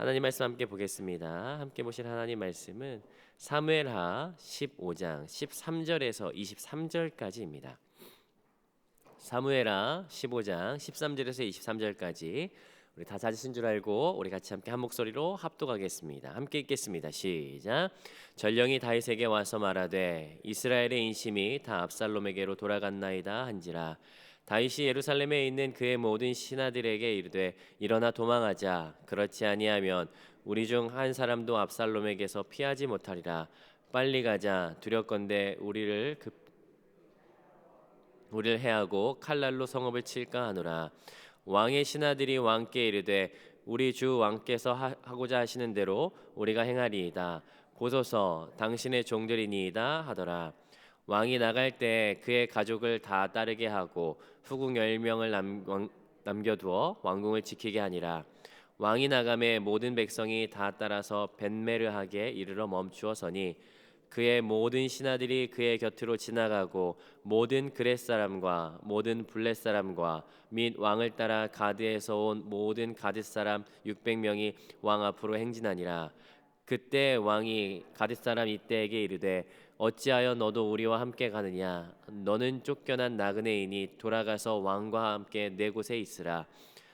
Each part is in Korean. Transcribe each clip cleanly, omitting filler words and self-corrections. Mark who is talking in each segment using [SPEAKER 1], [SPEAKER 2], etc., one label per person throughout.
[SPEAKER 1] 하나님 말씀 함께 보겠습니다. 함께 보실 하나님 말씀은 사무엘하 15장 13절에서 23절까지입니다. 사무엘하 15장 13절에서 23절까지 우리 다 찾으신 줄 알고 우리 같이 함께 한 목소리로 합독하겠습니다. 함께 읽겠습니다. 시작. 전령이 다윗에게 와서 말하되 이스라엘의 인심이 다 압살롬에게로 돌아갔나이다 한지라. 다윗이 예루살렘에 있는 그의 모든 신하들에게 이르되 일어나 도망하자. 그렇지 아니하면 우리 중 한 사람도 압살롬에게서 피하지 못하리라. 빨리 가자. 두렵건대 우리를 해하고 칼날로 성읍을 칠까 하노라. 왕의 신하들이 왕께 이르되 우리 주 왕께서 하고자 하시는 대로 우리가 행하리이다. 보소서 당신의 종들이니이다 하더라. 왕이 나갈 때 그의 가족을 다 따르게 하고 후궁 10명을 남겨두어 왕궁을 지키게 하니라. 왕이 나가매 모든 백성이 다 따라서 벤메르하게 이르러 멈추어 서니 그의 모든 신하들이 그의 곁으로 지나가고 모든 그렛 사람과 모든 블렛 사람과 및 왕을 따라 가드에서 온 모든 가드 사람 600명이 왕 앞으로 행진하니라. 그때 왕이 가드 사람 이때에게 이르되 어찌하여 너도 우리와 함께 가느냐? 너는 쫓겨난 나그네이니 돌아가서 왕과 함께 내 곳에 있으라.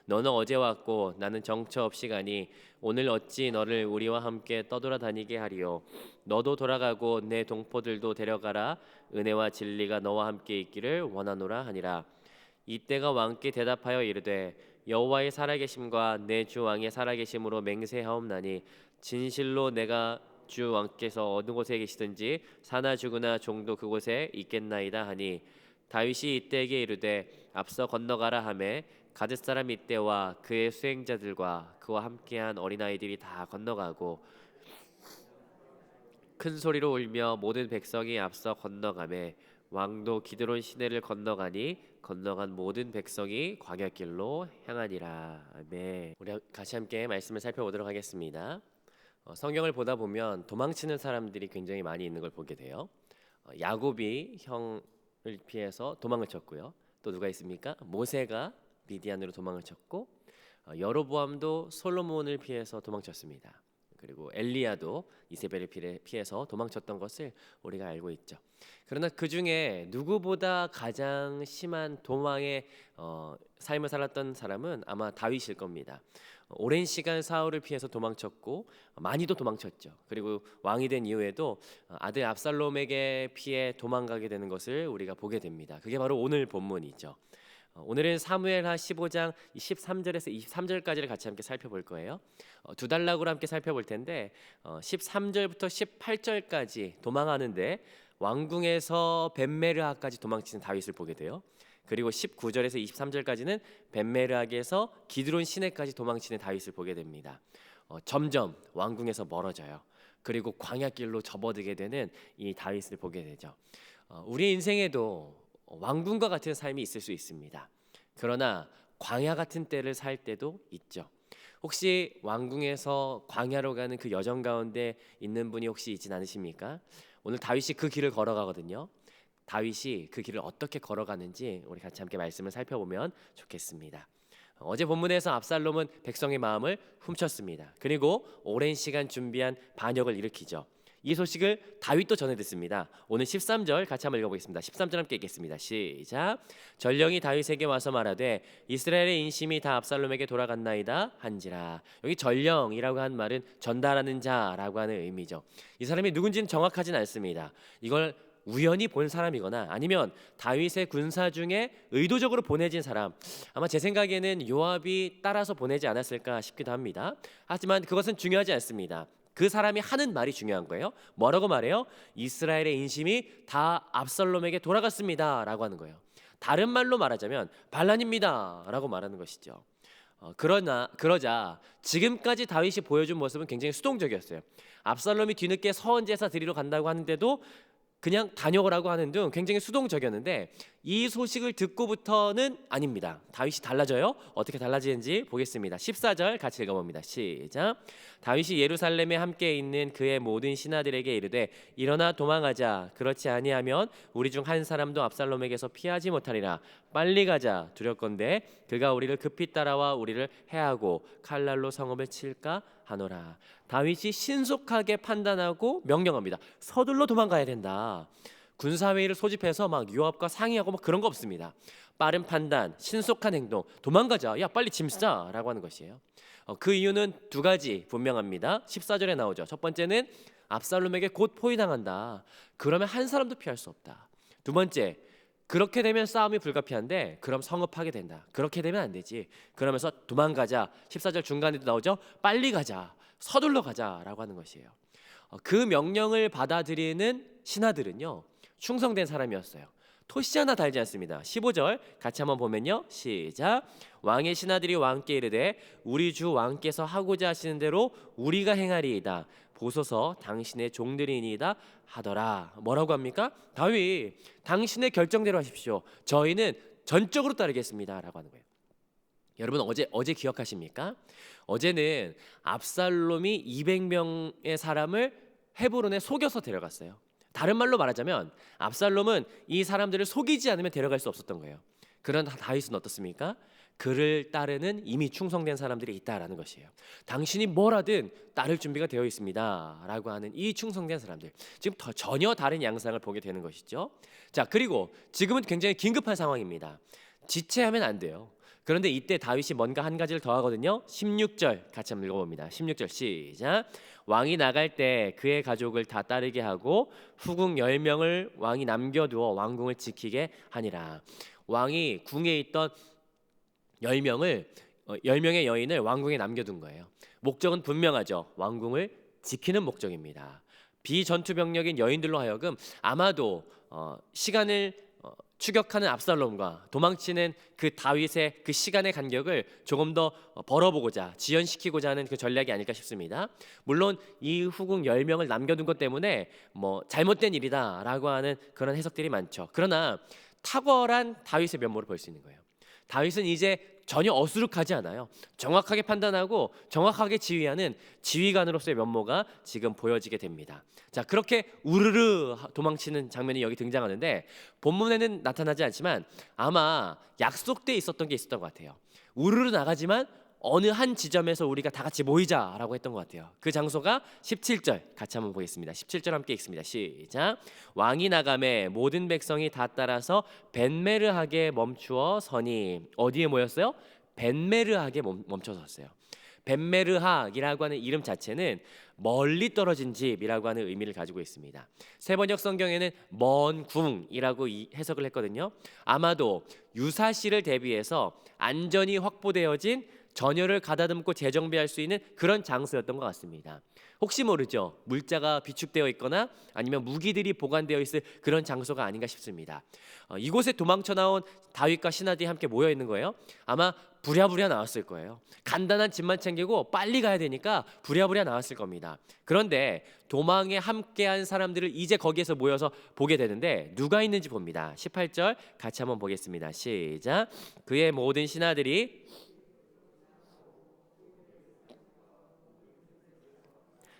[SPEAKER 1] 너는 어제 왔고 나는 정처 없이 가니 오늘 어찌 너를 우리와 함께 떠돌아다니게 하리요? 너도 돌아가고 내 동포들도 데려가라. 은혜와 진리가 너와 함께 있기를 원하노라 하니라. 이때가 왕께 대답하여 이르되 여호와의 살아계심과 내 주 왕의 살아계심으로 맹세하옵나니 진실로 내가 주 왕께서 어느 곳에 계시든지 사나 죽으나 종도 그곳에 있겠나이다 하니 다윗이 이때에게 이르되 앞서 건너가라 하매 가드 사람 이때와 그의 수행자들과 그와 함께한 어린아이들이 다 건너가고 큰 소리로 울며 모든 백성이 앞서 건너가매 왕도 기드론 시내를 건너가니 건너간 모든 백성이 광야길로 향하니라. 아멘. 우리 같이 함께 말씀을 살펴보도록 하겠습니다. 성경을 보다 보면 도망치는 사람들이 굉장히 많이 있는 걸 보게 돼요. 야곱이 형을 피해서 도망을 쳤고요. 또 누가 있습니까? 모세가 미디안으로 도망을 쳤고 여로보암도 솔로몬을 피해서 도망쳤습니다. 그리고 엘리야도 이세벨을 피해서 도망쳤던 것을 우리가 알고 있죠. 그러나 그 중에 누구보다 가장 심한 도망의 삶을 살았던 사람은 아마 다윗일 겁니다. 오랜 시간 사울을 피해서 도망쳤고 많이도 도망쳤죠. 그리고 왕이 된 이후에도 아들 압살롬에게 피해 도망가게 되는 것을 우리가 보게 됩니다. 그게 바로 오늘 본문이죠. 오늘은 사무엘하 15장 13절에서 23절까지를 같이 함께 살펴볼 거예요. 두 단락으로 함께 살펴볼 텐데 13절부터 18절까지 도망하는데 왕궁에서 벤메르하까지 도망치는 다윗을 보게 돼요. 그리고 19절에서 23절까지는 벤메르하에서 기드론 시내까지 도망치는 다윗을 보게 됩니다. 점점 왕궁에서 멀어져요. 그리고 광야길로 접어들게 되는 이 다윗을 보게 되죠. 우리 인생에도 왕궁과 같은 삶이 있을 수 있습니다. 그러나 광야 같은 때를 살 때도 있죠. 혹시 왕궁에서 광야로 가는 그 여정 가운데 있는 분이 혹시 있진 않으십니까? 오늘 다윗이 그 길을 걸어가거든요. 다윗이 그 길을 어떻게 걸어가는지 우리 같이 함께 말씀을 살펴보면 좋겠습니다. 어제 본문에서 압살롬은 백성의 마음을 훔쳤습니다. 그리고 오랜 시간 준비한 반역을 일으키죠. 이 소식을 다윗도 전해 듣습니다. 오늘 13절 같이 한번 읽어보겠습니다. 13절 함께 읽겠습니다. 시작. 전령이 다윗에게 와서 말하되 이스라엘의 인심이 다 압살롬에게 돌아갔나이다 한지라. 여기 전령이라고 한 말은 전달하는 자라고 하는 의미죠. 이 사람이 누군지는 정확하진 않습니다. 이걸 우연히 본 사람이거나 아니면 다윗의 군사 중에 의도적으로 보내진 사람, 아마 제 생각에는 요압이 따라서 보내지 않았을까 싶기도 합니다. 하지만 그것은 중요하지 않습니다. 그 사람이 하는 말이 중요한 거예요. 뭐라고 말해요? 이스라엘의 인심이 다 압살롬에게 돌아갔습니다 라고 하는 거예요. 다른 말로 말하자면 반란입니다 라고 말하는 것이죠. 그러자 지금까지 다윗이 보여준 모습은 굉장히 수동적이었어요. 압살롬이 뒤늦게 서원제사 드리러 간다고 하는데도 그냥 다녀오라고 하는 등 굉장히 수동적이었는데 이 소식을 듣고부터는 아닙니다. 다윗이 달라져요. 어떻게 달라지는지 보겠습니다. 14절 같이 읽어봅니다. 시작. 다윗이 예루살렘에 함께 있는 그의 모든 신하들에게 이르되 일어나 도망하자. 그렇지 아니하면 우리 중 한 사람도 압살롬에게서 피하지 못하리라. 빨리 가자. 두렵건대 그가 우리를 급히 따라와 우리를 해하고 칼날로 성읍을 칠까 하노라. 다윗이 신속하게 판단하고 명령합니다. 서둘러 도망가야 된다. 군사회의를 소집해서 막 요압과 상의하고 막 그런 거 없습니다. 빠른 판단, 신속한 행동, 도망가자. 야 빨리 짐 싸라고 하는 것이에요. 그 이유는 두 가지 분명합니다. 14절에 나오죠. 첫 번째는 압살롬에게 곧 포위당한다. 그러면 한 사람도 피할 수 없다. 두 번째, 그렇게 되면 싸움이 불가피한데 그럼 성읍하게 된다. 그렇게 되면 안 되지. 그러면서 도망가자. 14절 중간에도 나오죠. 빨리 가자. 서둘러 가자라고 하는 것이에요. 그 명령을 받아들이는 신하들은요, 충성된 사람이었어요. 토시 하나 달지 않습니다. 15절 같이 한번 보면요. 시작. 왕의 신하들이 왕께 이르되 우리 주 왕께서 하고자 하시는 대로 우리가 행하리이다. 보소서 당신의 종들이니이다 하더라. 뭐라고 합니까? 다윗, 당신의 결정대로 하십시오. 저희는 전적으로 따르겠습니다 라고 하는 거예요. 여러분 어제 기억하십니까? 어제는 압살롬이 200명의 사람을 헤브론에 속여서 데려갔어요. 다른 말로 말하자면 압살롬은 이 사람들을 속이지 않으면 데려갈 수 없었던 거예요. 그러나 다윗은 어떻습니까? 그를 따르는 이미 충성된 사람들이 있다라는 것이에요. 당신이 뭐라든 따를 준비가 되어 있습니다 라고 하는 이 충성된 사람들, 지금 전혀 다른 양상을 보게 되는 것이죠. 자, 그리고 지금은 굉장히 긴급한 상황입니다. 지체하면 안 돼요. 그런데 이때 다윗이 뭔가 한 가지를 더 하거든요. 16절 같이 한번 읽어봅니다. 16절 시작. 왕이 나갈 때 그의 가족을 다 따르게 하고 후궁 10명을 왕이 남겨두어 왕궁을 지키게 하니라. 왕이 궁에 있던 10명의 여인을 왕궁에 남겨둔 거예요. 목적은 분명하죠. 왕궁을 지키는 목적입니다. 비전투 병력인 여인들로 하여금 아마도 시간을 추격하는 압살롬과 도망치는 그 다윗의 그 시간의 간격을 조금 더 벌어보고자, 지연시키고자 하는 그 전략이 아닐까 싶습니다. 물론 이 후궁 10명을 남겨둔 것 때문에 뭐 잘못된 일이다라고 하는 그런 해석들이 많죠. 그러나 탁월한 다윗의 면모를 볼 수 있는 거예요. 다윗은 이제 전혀 어수룩하지 않아요. 정확하게 판단하고 정확하게 지휘하는 지휘관으로서의 면모가 지금 보여지게 됩니다. 자, 그렇게 우르르 도망치는 장면이 여기 등장하는데 본문에는 나타나지 않지만 아마 약속돼 있었던 게 있었던 것 같아요. 우르르 나가지만 어느 한 지점에서 우리가 다 같이 모이자라고 했던 것 같아요. 그 장소가 17절 같이 한번 보겠습니다. 17절 함께 읽습니다. 시작. 왕이 나가매 모든 백성이 다 따라서 벤메르하게 멈추어 서니. 어디에 모였어요? 벤메르하게 멈춰섰어요. 벤메르학이라고 하는 이름 자체는 멀리 떨어진 집이라고 하는 의미를 가지고 있습니다. 세번역 성경에는 먼 궁이라고 해석을 했거든요. 아마도 유사시를 대비해서 안전이 확보되어진 전열을 가다듬고 재정비할 수 있는 그런 장소였던 것 같습니다. 혹시 모르죠. 물자가 비축되어 있거나 아니면 무기들이 보관되어 있을 그런 장소가 아닌가 싶습니다. 이곳에 도망쳐 나온 다윗과 신하들이 함께 모여 있는 거예요. 아마 부랴부랴 나왔을 거예요. 간단한 짐만 챙기고 빨리 가야 되니까 부랴부랴 나왔을 겁니다. 그런데 도망에 함께한 사람들을 이제 거기에서 모여서 보게 되는데 누가 있는지 봅니다. 18절 같이 한번 보겠습니다. 시작. 그의 모든 신하들이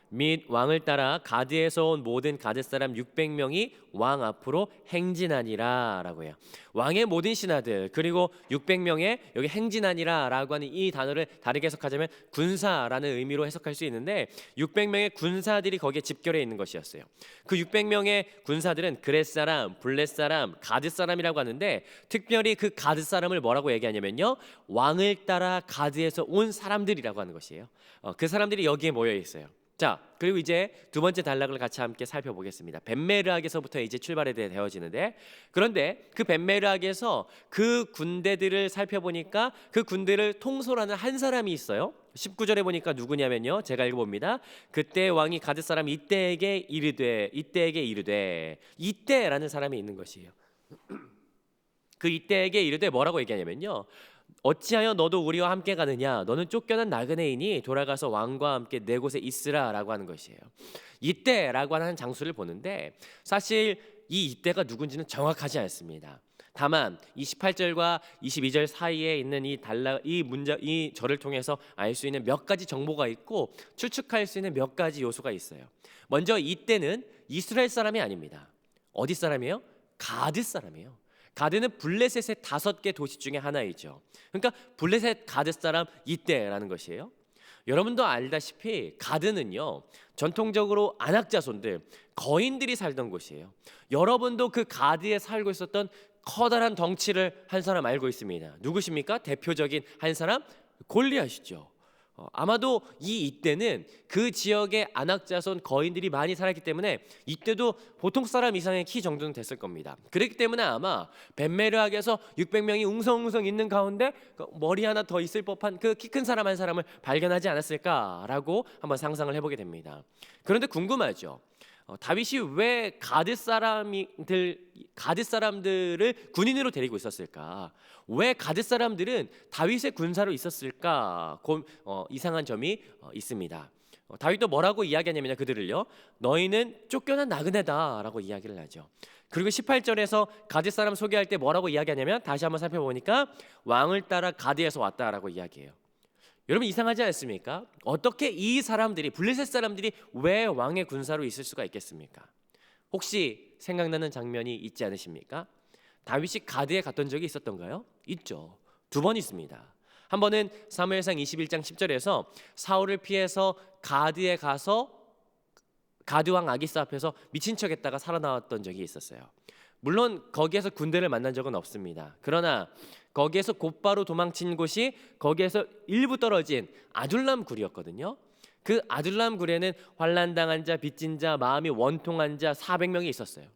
[SPEAKER 1] 및 왕을 따라 가드에서 온 모든 가드 사람 600명이 왕 앞으로 행진하니라 라고 해요. 왕의 모든 신하들 그리고 600명의 여기 행진하니라 라고 하는 이 단어를 다르게 해석하자면 군사라는 의미로 해석할 수 있는데 600명의 군사들이 거기에 집결해 있는 것이었어요. 그 600명의 군사들은 그렛 사람, 블렛 사람, 가드 사람이라고 하는데 특별히 그 가드 사람을 뭐라고 얘기하냐면요, 왕을 따라 가드에서 온 사람들이라고 하는 것이에요. 그 사람들이 여기에 모여 있어요. 자, 그리고 이제 두 번째 단락을 같이 함께 살펴보겠습니다. 벤메르학에서부터 이제 출발이 되어지는데, 그런데 그 벤메르학에서 그 군대들을 살펴보니까 그 군대를 통솔하는 한 사람이 있어요. 19절에 보니까 누구냐면요, 제가 읽어봅니다. 그때 왕이 가드 사람 이때에게 이르되 이때라는 사람이 있는 것이에요. 그 이때에게 이르되 뭐라고 얘기하냐면요, 어찌하여 너도 우리와 함께 가느냐? 너는 쫓겨난 나그네이니 돌아가서 왕과 함께 내 곳에 있으라라고 하는 것이에요. 이때라고 하는 장소를 보는데 사실 이 이때가 누군지는 정확하지 않습니다. 다만 28절과 22절 사이에 있는 이 절을 통해서 알 수 있는 몇 가지 정보가 있고 추측할 수 있는 몇 가지 요소가 있어요. 먼저 이때는 이스라엘 사람이 아닙니다. 어디 사람이에요? 가드 사람이에요. 가드는 블레셋의 5개 도시 중에 하나이죠. 그러니까 블레셋 가드 사람 이때라는 것이에요. 여러분도 알다시피 가드는요, 전통적으로 안악 자손들, 거인들이 살던 곳이에요. 여러분도 그 가드에 살고 있었던 커다란 덩치를 한 사람 알고 있습니다. 누구십니까? 대표적인 한 사람, 골리앗이죠. 아마도 이때는 그 지역의 안악 자손 거인들이 많이 살았기 때문에 이때도 보통 사람 이상의 키 정도는 됐을 겁니다. 그렇기 때문에 아마 벤메르학에서 600명이 웅성웅성 있는 가운데 머리 하나 더 있을 법한 그 키 큰 사람 한 사람을 발견하지 않았을까라고 한번 상상을 해보게 됩니다. 그런데 궁금하죠. 다윗이 왜 가드 사람들을 군인으로 데리고 있었을까? 왜 가드 사람들은 다윗의 군사로 있었을까? 이상한 점이 있습니다. 다윗도 뭐라고 이야기하냐면요, 그들을요, 너희는 쫓겨난 나그네다라고 이야기를 하죠. 그리고 18절에서 가드 사람 소개할 때 뭐라고 이야기하냐면, 다시 한번 살펴보니까 왕을 따라 가드에서 왔다라고 이야기해요. 여러분 이상하지 않습니까? 어떻게 이 사람들이, 블레셋 사람들이 왜 왕의 군사로 있을 수가 있겠습니까? 혹시 생각나는 장면이 있지 않으십니까? 다윗이 가드에 갔던 적이 있었던가요? 있죠. 2번 있습니다. 한 번은 사무엘상 21장 10절에서 사울을 피해서 가드에 가서 가드 왕 아기스 앞에서 미친 척했다가 살아나왔던 적이 있었어요. 물론 거기에서 군대를 만난 적은 없습니다. 그러나 거기에서 곧바로 도망친 곳이 거기에서 일부 떨어진 아둘람 굴이었거든요. 그 아둘람 굴에는 환난당한 자, 빚진 자, 마음이 원통한 자 400명이 있었어요.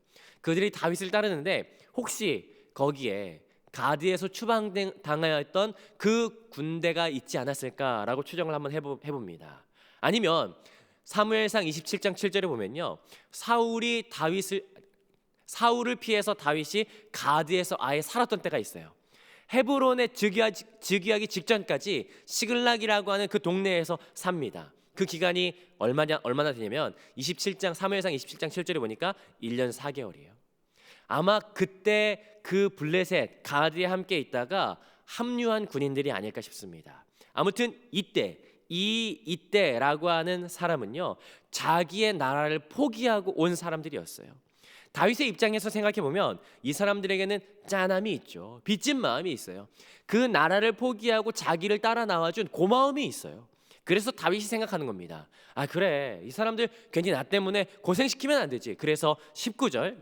[SPEAKER 1] 그들이 다윗을 따르는데 혹시 거기에 가드에서 추방당하였던 그 군대가 있지 않았을까라고 추정을 한번 해봅니다. 아니면 사무엘상 27장 7절에 보면요, 사울을 피해서 다윗이 가드에서 아예 살았던 때가 있어요. 헤브론에 즉위하기 직전까지 시글락이라고 하는 그 동네에서 삽니다. 그 기간이 얼마나 되냐면 사무엘상 27장 7절에 보니까 1년 4개월이에요. 아마 그때 그 블레셋 가드에 함께 있다가 합류한 군인들이 아닐까 싶습니다. 아무튼 이때라고 하는 사람은요, 자기의 나라를 포기하고 온 사람들이었어요. 다윗의 입장에서 생각해 보면 이 사람들에게는 짠함이 있죠. 빚진 마음이 있어요. 그 나라를 포기하고 자기를 따라 나와준 고마움이 있어요. 그래서 다윗이 생각하는 겁니다. 아 그래, 이 사람들 괜히 나 때문에 고생시키면 안 되지. 그래서 20절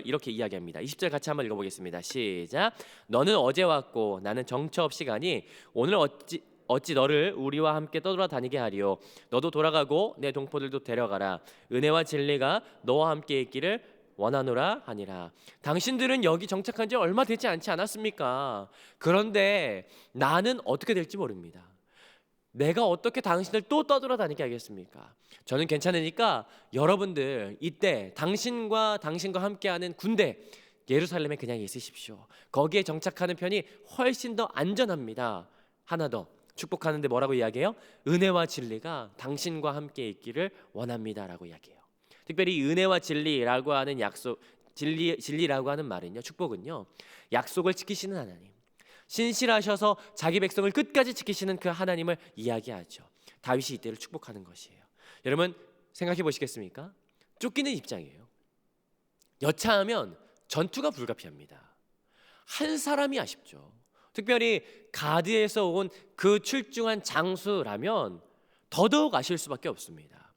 [SPEAKER 1] 이렇게 이야기합니다. 20절 같이 한번 읽어보겠습니다. 시작. 너는 어제 왔고 나는 정처 없이 가니 오늘 어찌 너를 우리와 함께 떠돌아다니게 하리요. 너도 돌아가고 내 동포들도 데려가라. 은혜와 진리가 너와 함께 있기를 원하노라 하니라. 당신들은 여기 정착한 지 얼마 되지 않지 않았습니까? 그런데 나는 어떻게 될지 모릅니다. 내가 어떻게 당신을 또 떠돌아다니게 하겠습니까? 저는 괜찮으니까 여러분들 이때 당신과 함께하는 군대 예루살렘에 그냥 있으십시오. 거기에 정착하는 편이 훨씬 더 안전합니다. 하나 더 축복하는데 뭐라고 이야기해요? 은혜와 진리가 당신과 함께 있기를 원합니다라고 이야기해요. 특별히 은혜와 진리라고 하는 진리라고 하는 말은요, 축복은요, 약속을 지키시는 하나님, 신실하셔서 자기 백성을 끝까지 지키시는 그 하나님을 이야기하죠. 다윗이 이때를 축복하는 것이에요. 여러분 생각해 보시겠습니까? 쫓기는 입장이에요. 여차하면 전투가 불가피합니다. 한 사람이 아쉽죠. 특별히 가드에서 온 그 출중한 장수라면 더더욱 아실 수밖에 없습니다.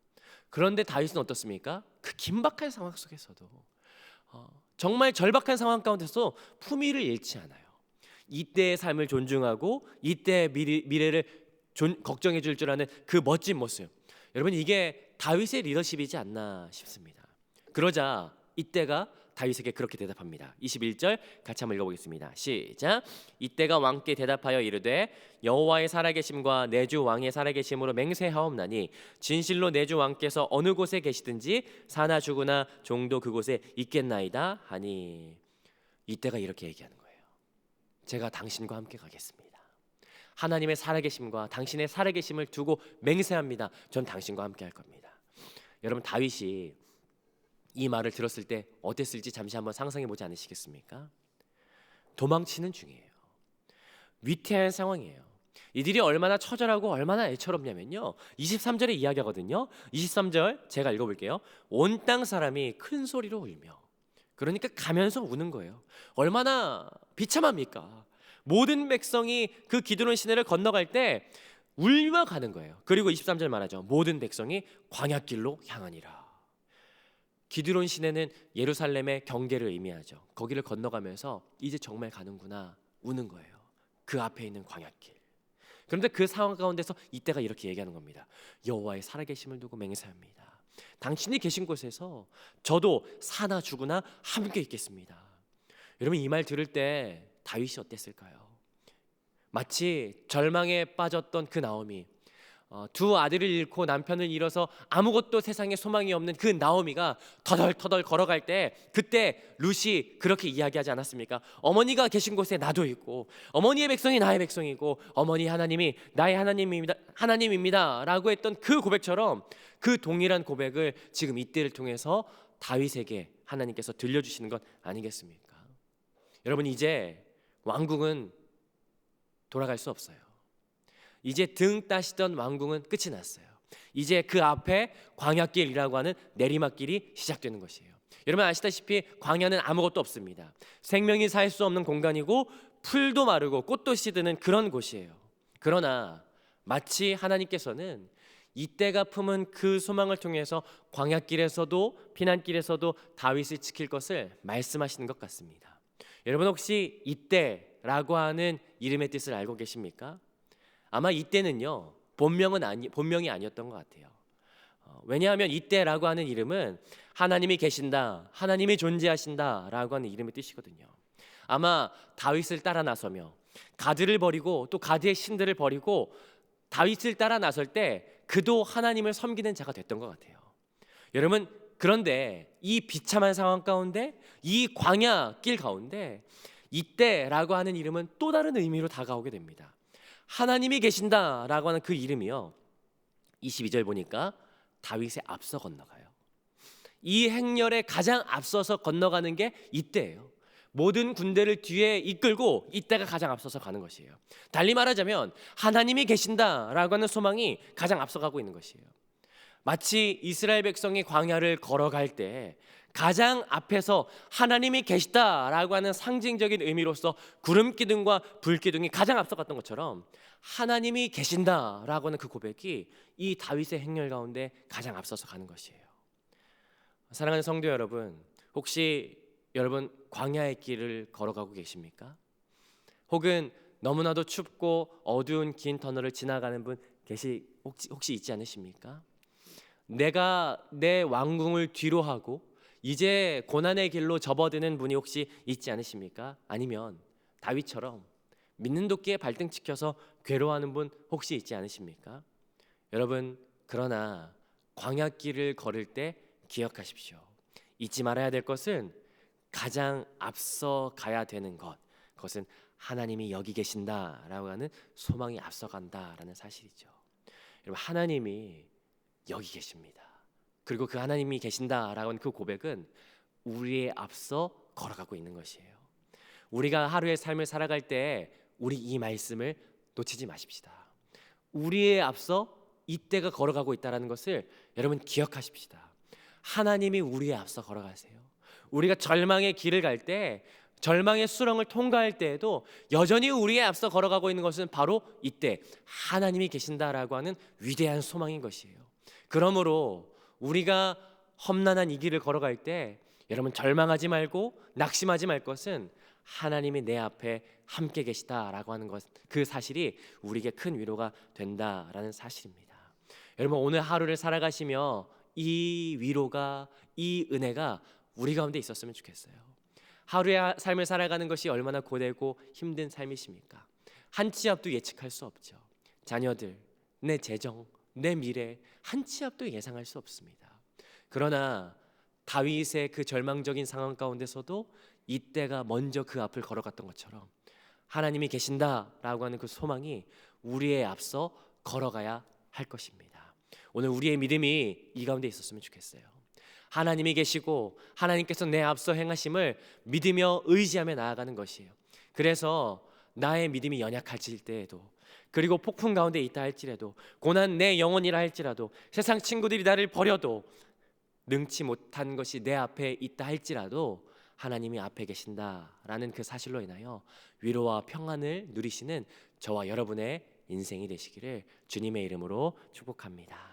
[SPEAKER 1] 그런데 다윗은 어떻습니까? 그 긴박한 상황 속에서도 정말 절박한 상황 가운데서 품위를 잃지 않아요. 이때의 삶을 존중하고 이때의 미래를 걱정해 줄 아는 그 멋진 모습, 여러분 이게 다윗의 리더십이지 않나 싶습니다. 그러자 이때가 다윗에게 그렇게 대답합니다. 21절 같이 한번 읽어보겠습니다. 시작. 이때가 왕께 대답하여 이르되 여호와의 살아계심과 내 주 왕의 살아계심으로 맹세하옵나니 진실로 내 주 왕께서 어느 곳에 계시든지 사나 죽으나 종도 그곳에 있겠나이다 하니. 이때가 이렇게 얘기하는 거예요. 제가 당신과 함께 가겠습니다. 하나님의 살아계심과 당신의 살아계심을 두고 맹세합니다. 전 당신과 함께 할 겁니다. 여러분 다윗이 이 말을 들었을 때 어땠을지 잠시 한번 상상해 보지 않으시겠습니까? 도망치는 중이에요. 위태한 상황이에요. 이들이 얼마나 처절하고 얼마나 애처롭냐면요, 23절에 이야기하거든요. 23절 제가 읽어볼게요. 온 땅 사람이 큰 소리로 울며, 그러니까 가면서 우는 거예요. 얼마나 비참합니까? 모든 백성이 그 기드론 시내를 건너갈 때 울며 가는 거예요. 그리고 23절 말하죠. 모든 백성이 광야길로 향하니라. 기드론 시내는 예루살렘의 경계를 의미하죠. 거기를 건너가면서 이제 정말 가는구나 우는 거예요. 그 앞에 있는 광야길. 그런데 그 상황 가운데서 이때가 이렇게 얘기하는 겁니다. 여호와의 살아계심을 두고 맹세합니다. 당신이 계신 곳에서 저도 사나 죽으나 함께 있겠습니다. 여러분, 이 말 들을 때 다윗이 어땠을까요? 마치 절망에 빠졌던 그 나오미, 두 아들을 잃고 남편을 잃어서 아무것도 세상에 소망이 없는 그 나오미가 터덜터덜 걸어갈 때 그때 룻이 그렇게 이야기하지 않았습니까? 어머니가 계신 곳에 나도 있고 어머니의 백성이 나의 백성이고 어머니 하나님이 나의 하나님입니다 라고 했던 그 고백처럼 그 동일한 고백을 지금 이때를 통해서 다윗에게 하나님께서 들려주시는 것 아니겠습니까? 여러분, 이제 왕궁은 돌아갈 수 없어요. 이제 등 따시던 왕궁은 끝이 났어요. 이제 그 앞에 광야길이라고 하는 내리막길이 시작되는 것이에요. 여러분 아시다시피 광야는 아무것도 없습니다. 생명이 살 수 없는 공간이고 풀도 마르고 꽃도 시드는 그런 곳이에요. 그러나 마치 하나님께서는 이때가 품은 그 소망을 통해서 광야길에서도 피난길에서도 다윗을 지킬 것을 말씀하시는 것 같습니다. 여러분 혹시 이때라고 하는 이름의 뜻을 알고 계십니까? 아마 이때는요 본명이 아니었던 것 같아요. 왜냐하면 이때라고 하는 이름은 하나님이 계신다, 하나님이 존재하신다라고 하는 이름의 뜻이거든요. 아마 다윗을 따라 나서며 가드를 버리고 또 가드의 신들을 버리고 다윗을 따라 나설 때 그도 하나님을 섬기는 자가 됐던 것 같아요. 여러분, 그런데 이 비참한 상황 가운데, 이 광야 길 가운데 이때라고 하는 이름은 또 다른 의미로 다가오게 됩니다. 하나님이 계신다라고 하는 그 이름이요, 22절 보니까 다윗의 앞서 건너가요. 이 행렬에 가장 앞서서 건너가는 게 이때예요. 모든 군대를 뒤에 이끌고 이때가 가장 앞서서 가는 것이에요. 달리 말하자면 하나님이 계신다라고 하는 소망이 가장 앞서가고 있는 것이에요. 마치 이스라엘 백성이 광야를 걸어갈 때 가장 앞에서 하나님이 계시다라고 하는 상징적인 의미로서 구름 기둥과 불 기둥이 가장 앞서갔던 것처럼 하나님이 계신다라고 하는 그 고백이 이 다윗의 행렬 가운데 가장 앞서서 가는 것이에요. 사랑하는 성도 여러분, 혹시 여러분 광야의 길을 걸어가고 계십니까? 혹은 너무나도 춥고 어두운 긴 터널을 지나가는 분 혹시 있지 않으십니까? 내가 내 왕궁을 뒤로 하고 이제 고난의 길로 접어드는 분이 혹시 있지 않으십니까? 아니면 다윗처럼 믿는 도끼에 발등 찍혀서 괴로워하는 분 혹시 있지 않으십니까? 여러분, 그러나 광야길을 걸을 때 기억하십시오. 잊지 말아야 될 것은 가장 앞서 가야 되는 그것은 하나님이 여기 계신다라고 하는 소망이 앞서간다라는 사실이죠. 여러분, 하나님이 여기 계십니다. 그리고 그 하나님이 계신다라고 하는 그 고백은 우리의 앞서 걸어가고 있는 것이에요. 우리가 하루의 삶을 살아갈 때 우리 이 말씀을 놓치지 마십시다. 우리의 앞서 이때가 걸어가고 있다는 것을 여러분 기억하십시다. 하나님이 우리의 앞서 걸어가세요. 우리가 절망의 길을 갈 때, 절망의 수렁을 통과할 때에도 여전히 우리의 앞서 걸어가고 있는 것은 바로 이때 하나님이 계신다라고 하는 위대한 소망인 것이에요. 그러므로 우리가 험난한 이 길을 걸어갈 때 여러분 절망하지 말고 낙심하지 말 것은 하나님이 내 앞에 함께 계시다라고 하는 것, 그 사실이 우리에게 큰 위로가 된다라는 사실입니다. 여러분, 오늘 하루를 살아가시며 이 위로가, 이 은혜가 우리 가운데 있었으면 좋겠어요. 하루의 삶을 살아가는 것이 얼마나 고되고 힘든 삶이십니까? 한 치 앞도 예측할 수 없죠. 자녀들, 내 재정, 내 미래 한 치 앞도 예상할 수 없습니다. 그러나 다윗의 그 절망적인 상황 가운데서도 이때가 먼저 그 앞을 걸어갔던 것처럼 하나님이 계신다라고 하는 그 소망이 우리의 앞서 걸어가야 할 것입니다. 오늘 우리의 믿음이 이 가운데 있었으면 좋겠어요. 하나님이 계시고 하나님께서 내 앞서 행하심을 믿으며 의지하며 나아가는 것이에요. 그래서 나의 믿음이 연약할 때에도, 그리고 폭풍 가운데 있다 할지라도, 고난 내 영혼이라 할지라도, 세상 친구들이 나를 버려도, 능치 못한 것이 내 앞에 있다 할지라도 하나님이 앞에 계신다라는 그 사실로 인하여 위로와 평안을 누리시는 저와 여러분의 인생이 되시기를 주님의 이름으로 축복합니다.